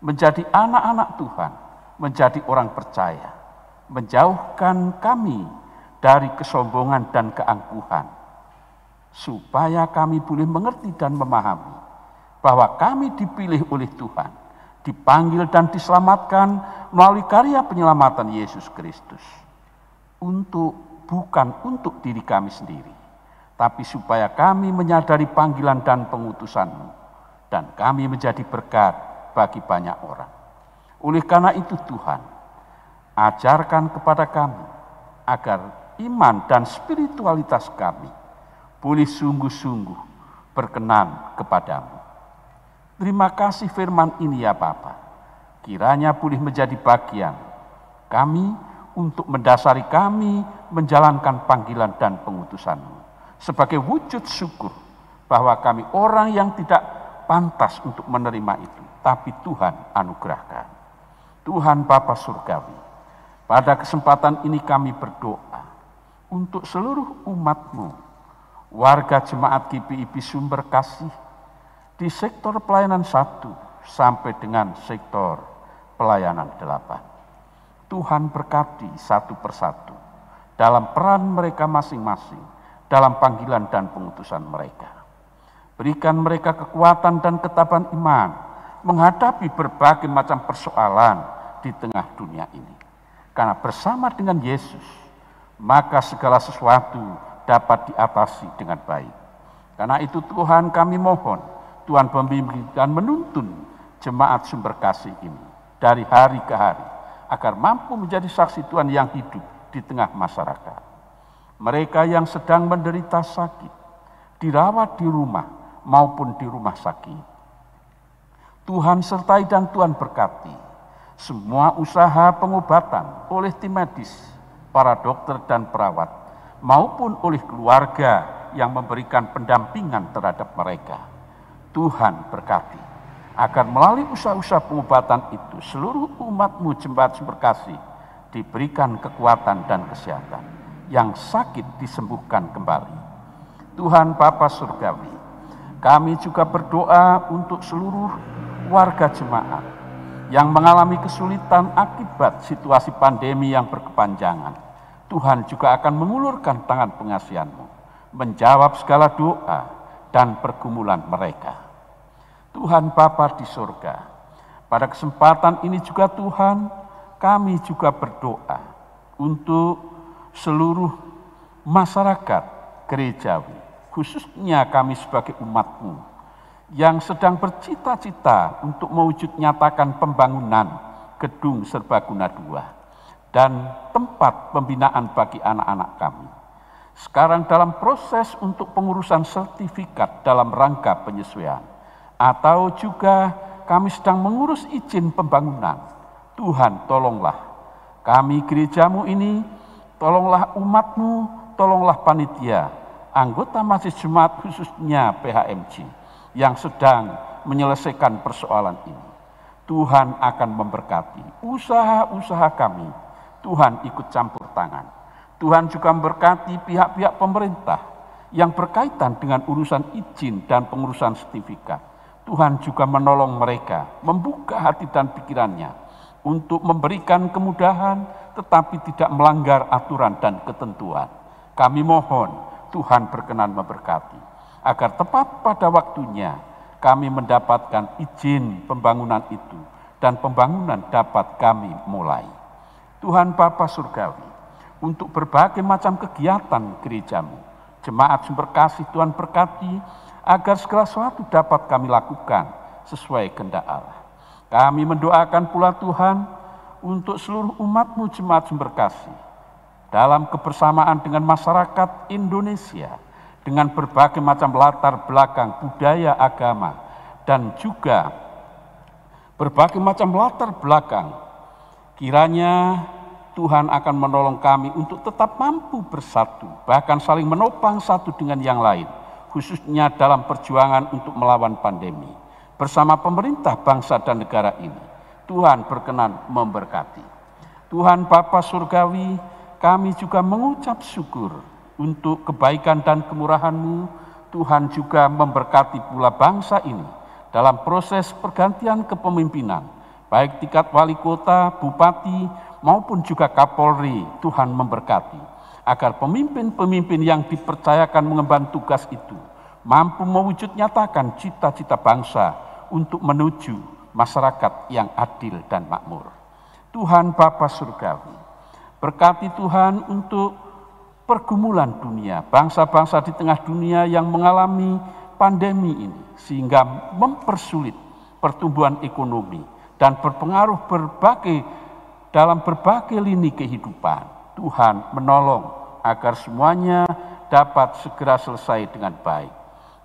menjadi anak-anak Tuhan, menjadi orang percaya, menjauhkan kami dari kesombongan dan keangkuhan, supaya kami boleh mengerti dan memahami bahwa kami dipilih oleh Tuhan, dipanggil dan diselamatkan melalui karya penyelamatan Yesus Kristus, bukan untuk diri kami sendiri, tapi supaya kami menyadari panggilan dan pengutusan-Mu, dan kami menjadi berkat bagi banyak orang. Oleh karena itu Tuhan, ajarkan kepada kami agar iman dan spiritualitas kami boleh sungguh-sungguh berkenan kepadamu. Terima kasih firman ini ya Bapa, kiranya boleh menjadi bagian kami untuk mendasari kami menjalankan panggilan dan pengutusan-Mu, sebagai wujud syukur bahwa kami orang yang tidak pantas untuk menerima itu, tapi Tuhan anugerahkan. Tuhan Bapa Surgawi, pada kesempatan ini kami berdoa untuk seluruh umat-Mu, warga jemaat GPIB Sumber Kasih, di sektor pelayanan 1 sampai dengan sektor pelayanan 8. Tuhan berkati satu persatu dalam peran mereka masing-masing, dalam panggilan dan pengutusan mereka. Berikan mereka kekuatan dan ketabahan iman menghadapi berbagai macam persoalan di tengah dunia ini. Karena bersama dengan Yesus, maka segala sesuatu dapat diatasi dengan baik. Karena itu Tuhan kami mohon, Tuhan membimbing dan menuntun jemaat Sumber Kasih ini dari hari ke hari, agar mampu menjadi saksi Tuhan yang hidup di tengah masyarakat. Mereka yang sedang menderita sakit, dirawat di rumah maupun di rumah sakit, Tuhan sertai dan Tuhan berkati semua usaha pengobatan oleh tim medis, para dokter dan perawat, maupun oleh keluarga yang memberikan pendampingan terhadap mereka. Tuhan berkati agar melalui usaha-usaha pengobatan itu seluruh umat-Mu jemaat Sumber Kasih diberikan kekuatan dan kesehatan, yang sakit disembuhkan kembali. Tuhan Bapa Surgawi, kami juga berdoa untuk seluruh warga jemaat yang mengalami kesulitan akibat situasi pandemi yang berkepanjangan. Tuhan juga akan mengulurkan tangan pengasihan-Mu, menjawab segala doa dan pergumulan mereka. Tuhan Bapa di surga, pada kesempatan ini juga Tuhan, kami juga berdoa untuk seluruh masyarakat gerejawi, khususnya kami sebagai umat-Mu yang sedang bercita-cita untuk mewujud nyatakan pembangunan gedung serbaguna 2 dan tempat pembinaan bagi anak-anak kami. Sekarang dalam proses untuk pengurusan sertifikat dalam rangka penyesuaian, atau juga kami sedang mengurus izin pembangunan. Tuhan tolonglah kami gereja-Mu ini, tolonglah umat-Mu, tolonglah panitia, anggota majelis jemaat khususnya PHMJ yang sedang menyelesaikan persoalan ini. Tuhan akan memberkati usaha-usaha kami. Tuhan ikut campur tangan. Tuhan juga memberkati pihak-pihak pemerintah yang berkaitan dengan urusan izin dan pengurusan sertifikat. Tuhan juga menolong mereka, membuka hati dan pikirannya untuk memberikan kemudahan tetapi tidak melanggar aturan dan ketentuan. Kami mohon Tuhan berkenan memberkati, agar tepat pada waktunya kami mendapatkan izin pembangunan itu dan pembangunan dapat kami mulai. Tuhan Bapa Surgawi, untuk berbagai macam kegiatan gereja-Mu, jemaat Sumber Kasih Tuhan berkati, agar segala sesuatu dapat kami lakukan sesuai kehendak Allah. Kami mendoakan pula Tuhan untuk seluruh umat-Mu jemaat Sumber Kasih dalam kebersamaan dengan masyarakat Indonesia dengan berbagai macam latar belakang budaya, agama, dan juga berbagai macam latar belakang. Kiranya Tuhan akan menolong kami untuk tetap mampu bersatu, bahkan saling menopang satu dengan yang lain, khususnya dalam perjuangan untuk melawan pandemi. Bersama pemerintah bangsa dan negara ini, Tuhan berkenan memberkati. Tuhan Bapa Surgawi, kami juga mengucap syukur untuk kebaikan dan kemurahan-Mu. Tuhan juga memberkati pula bangsa ini dalam proses pergantian kepemimpinan, baik tingkat wali kota, bupati, maupun juga Kapolri. Tuhan memberkati, agar pemimpin-pemimpin yang dipercayakan mengemban tugas itu mampu mewujud nyatakan cita-cita bangsa untuk menuju masyarakat yang adil dan makmur. Tuhan Bapa Surgawi, berkati Tuhan untuk pergumulan dunia, bangsa-bangsa di tengah dunia yang mengalami pandemi ini, sehingga mempersulit pertumbuhan ekonomi dan berpengaruh dalam berbagai lini kehidupan. Tuhan menolong agar semuanya dapat segera selesai dengan baik.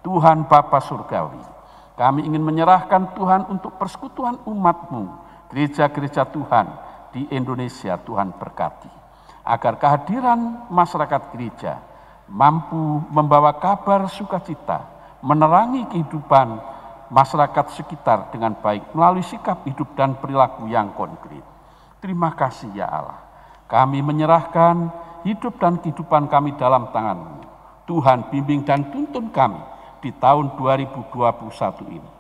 Tuhan Bapa Surgawi, kami ingin menyerahkan Tuhan untuk persekutuan umat-Mu, gereja-gereja Tuhan di Indonesia. Tuhan berkati, agar kehadiran masyarakat gereja mampu membawa kabar sukacita, menerangi kehidupan masyarakat sekitar dengan baik melalui sikap hidup dan perilaku yang konkret. Terima kasih ya Allah. Kami menyerahkan hidup dan kehidupan kami dalam tangan-Mu. Tuhan bimbing dan tuntun kami di tahun 2021 ini.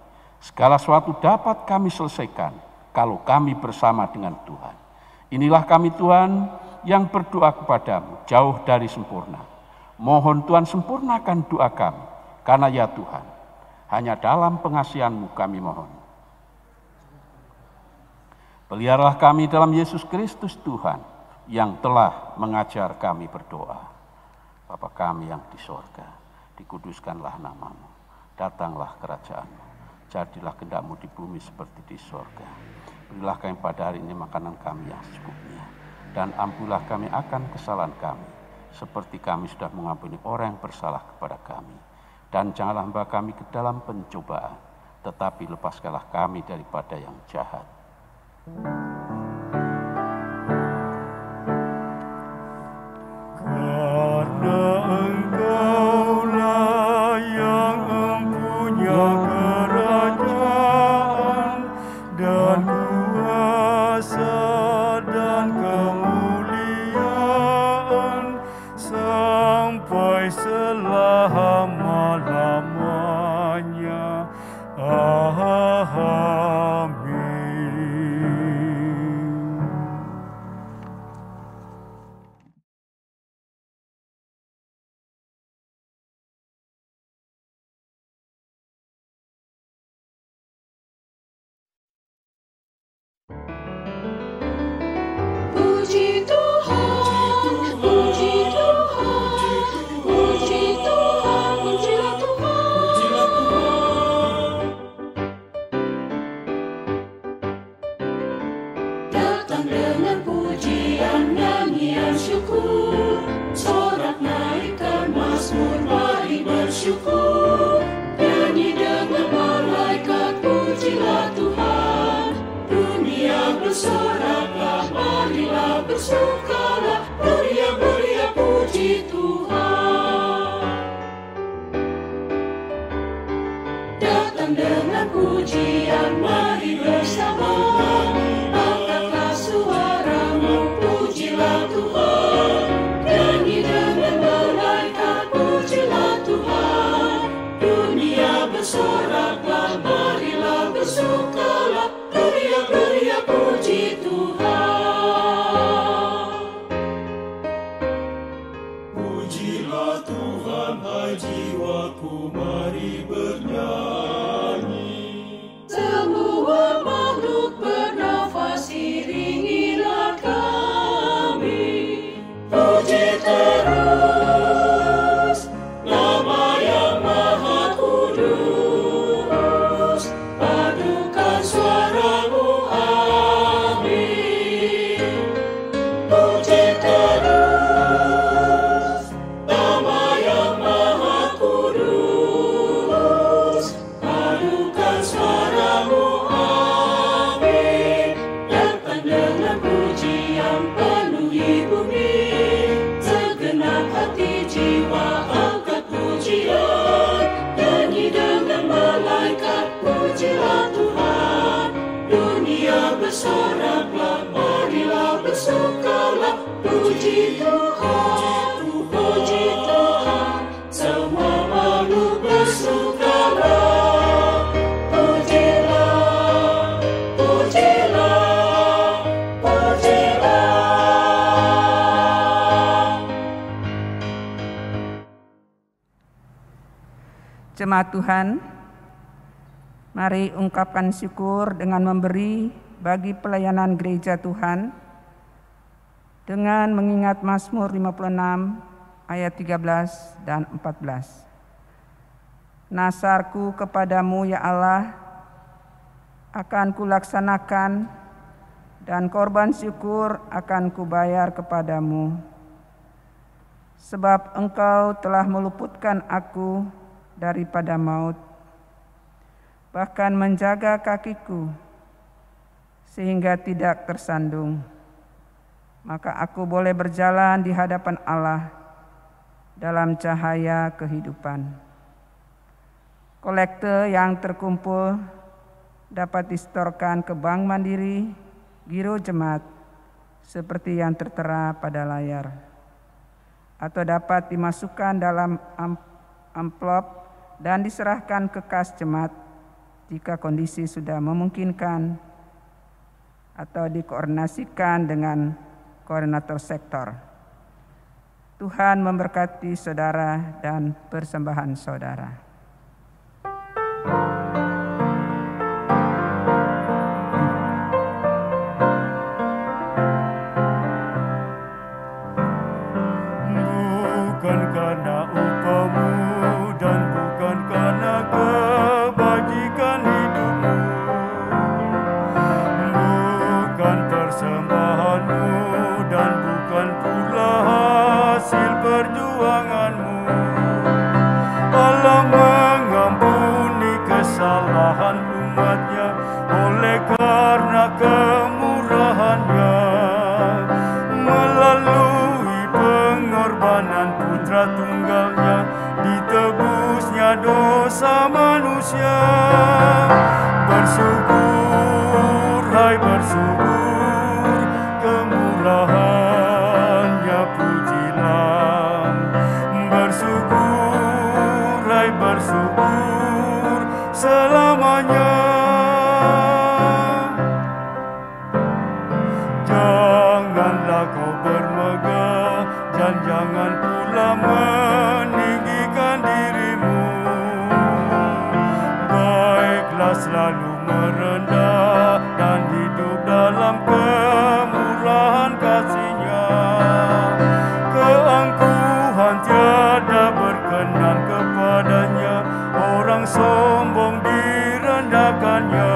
Segala sesuatu dapat kami selesaikan kalau kami bersama dengan Tuhan. Inilah kami Tuhan yang berdoa kepadamu jauh dari sempurna. Mohon Tuhan sempurnakan doa kami, karena ya Tuhan, hanya dalam pengasihan-Mu kami mohon. Peliharalah kami dalam Yesus Kristus Tuhan, yang telah mengajar kami berdoa. Bapa kami yang di sorga, dikuduskanlah nama-Mu, datanglah kerajaan-Mu, jadilah kehendak-Mu di bumi seperti di sorga. Berilah kami pada hari ini makanan kami yang secukupnya, dan ampunilah kami akan kesalahan kami, seperti kami sudah mengampuni orang yang bersalah kepada kami. Dan janganlah hamba kami ke dalam pencobaan, tetapi lepaskanlah kami daripada yang jahat. Karena Engkaulah yang mempunyai kerajaan dan kuasa dan kemuliaan sampai selama-lamanya. Amin. Puji Tuhan, puji Tuhan, puji Tuhan, pujilah Tuhan. Datang dengan pujian, nyanyian syukur, sorak naikkan mazmur, mari bersyukur. Nyanyi dengan malaikat, pujilah Tuhan. Dunia bersoraklah, marilah bersukalah, beria-beria puji Tuhan. Datang dengan pujian, mari bersama, angkatlah suaramu, pujilah Tuhan. Nyanyi dengan malaikat, pujilah Tuhan. Dunia bersoraklah, marilah bersukalah, beria-beria puji Tuhan. Pujilah Tuhan, hai jiwaku, mari bernyanyi. Semua makhluk bernafas, iringilah kami. Puji terus nama yang maha kudus. Padukan suaramu, amin. Puji terus nama yang maha kudus. Padukan suaramu, amin. Datang dengan pujian, penuhi bumi. Segenap hati jiwa, angkat pujian. Nyanyi dengan malaikat, pujilah Tuhan. Dunia bersoraklah, marilah bersukalah, puji Tuhan, puji Tuhan. Semua makhluk bersukalah, pujilah, pujilah, pujilah. Jemaat Tuhan, mari ungkapkan syukur dengan memberi bagi pelayanan gereja Tuhan dengan mengingat Mazmur 56 ayat 13 dan 14. Nasarku kepadamu ya Allah akan kulaksanakan, dan korban syukur akan kubayar kepadamu. Sebab Engkau telah meluputkan aku daripada maut, bahkan menjaga kakiku sehingga tidak tersandung. Maka aku boleh berjalan di hadapan Allah dalam cahaya kehidupan. Kolekte yang terkumpul dapat disetorkan ke Bank Mandiri, Giro Jemaat, seperti yang tertera pada layar, atau dapat dimasukkan dalam amplop dan diserahkan ke kas jemaat jika kondisi sudah memungkinkan, atau dikoordinasikan dengan koordinator sektor. Tuhan memberkati saudara dan persembahan saudara. Bukan karena upamu dan bukan karena kebajikan hidupmu, bukan persembahanmu dan bukan pula hasil perjuanganmu. Allah mengampuni kesalahan umatnya oleh karena kemurahannya, melalui pengorbanan putra tunggalnya ditebusnya dosa manusia. Bersyukur, hai bersyukur, kemurahannya pujilah. Bersyukur, hai bersyukur selamanya. Janganlah kau bermegah dan jangan pula meninggikan dirimu. Baiklah selalu merendah dan hidup dalam kemurahan kasih-Nya. Keangkuhan tiada berkenan kepadanya, orang sombong direndahkannya.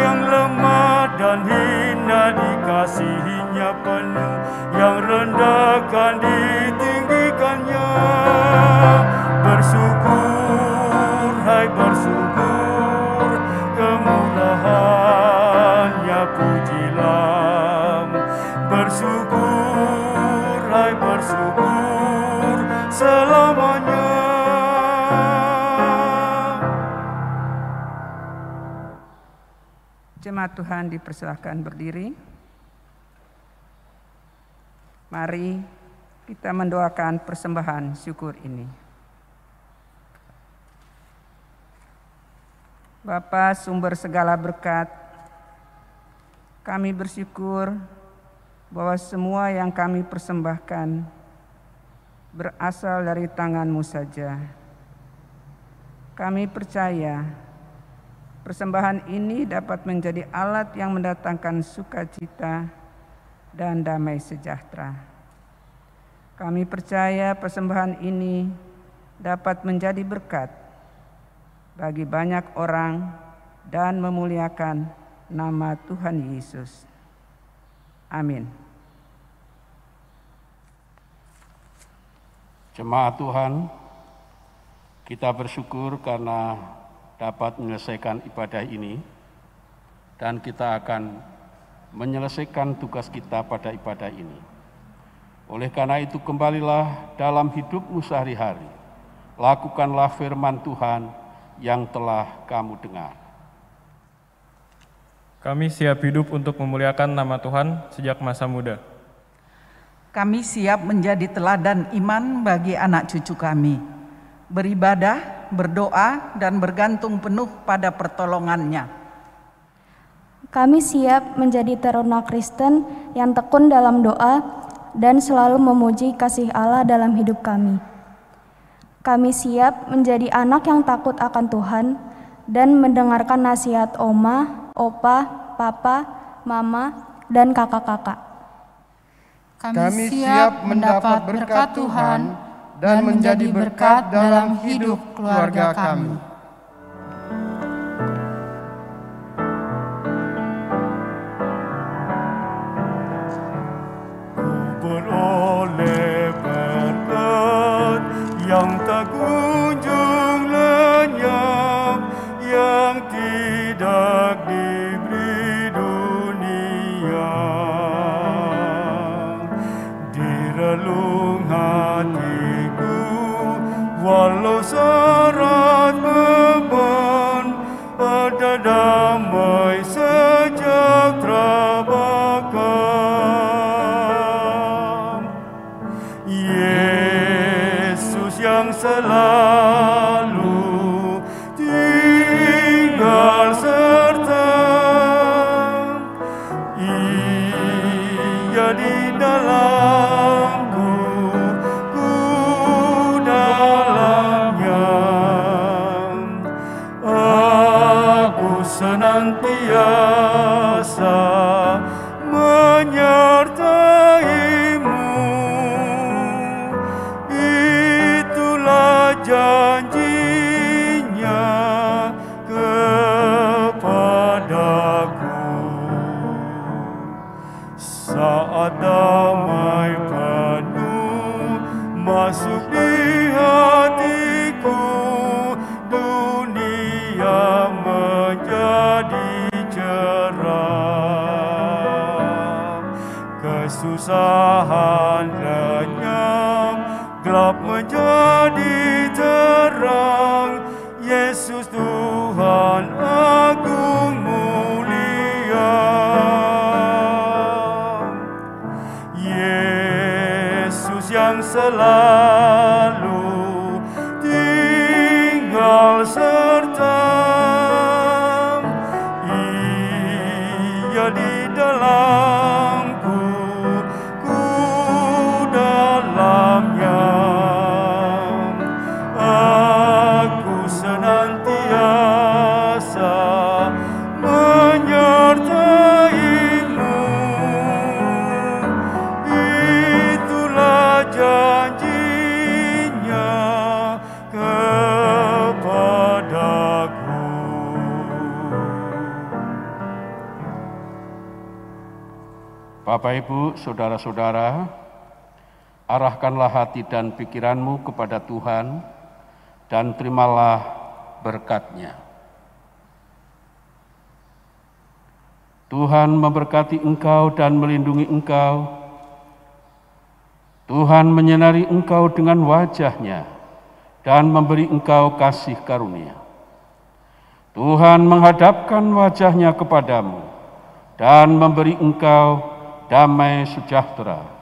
Yang lemah dan hina dikasihinya penuh, yang rendahkan ditinggikannya. Bersyukur, hai bersyukur, kemurahannya pujilah. Bersyukur, hai bersyukur selamanya. Jemaat Tuhan dipersilahkan berdiri. Mari kita mendoakan persembahan syukur ini. Bapa sumber segala berkat, kami bersyukur bahwa semua yang kami persembahkan berasal dari tangan-Mu saja. Kami percaya persembahan ini dapat menjadi alat yang mendatangkan sukacita dan damai sejahtera. Kami percaya persembahan ini dapat menjadi berkat bagi banyak orang dan memuliakan nama Tuhan Yesus. Amin. Jemaat Tuhan, kita bersyukur karena dapat menyelesaikan ibadah ini, dan kita akan menyelesaikan tugas kita pada ibadah ini. Oleh karena itu, kembalilah dalam hidupmu sehari-hari, lakukanlah firman Tuhan yang telah kamu dengar. Kami siap hidup untuk memuliakan nama Tuhan sejak masa muda. Kami siap menjadi teladan iman bagi anak cucu kami, beribadah, berdoa, dan bergantung penuh pada pertolongan-Nya. Kami siap menjadi teruna Kristen yang tekun dalam doa dan selalu memuji kasih Allah dalam hidup kami. Kami siap menjadi anak yang takut akan Tuhan dan mendengarkan nasihat oma, opa, papa, mama, dan kakak-kakak. Kami siap mendapat berkat Tuhan dan menjadi berkat dalam hidup keluarga kami. Beroleh berkat yang tak kunjung lenyap, yang tidak diberi dunia. Di relung hatiku, walau serai yang selalu tinggal serta Ia di dalamku, ku dalamnya. Aku senantiasa menyertaimu, itulah janjinya kepadaku. Saat damai penuh masuk di hatiku, dunia menjadi cerah. Kesusahan lenyap, gelap menjadi terang. Yesus Tuhan agung mulia. Yesus yang selalu tinggal serta Ia di dalamku, ku dalamnya. Aku senantiasa menyertaimu, itulah janjinya kepadaku. Bapak, Ibu, Saudara-saudara, arahkanlah hati dan pikiranmu kepada Tuhan dan terimalah berkat-Nya. Tuhan memberkati engkau dan melindungi engkau. Tuhan menyinari engkau dengan wajah-Nya dan memberi engkau kasih karunia. Tuhan menghadapkan wajah-Nya kepadamu dan memberi engkau damai sejahtera.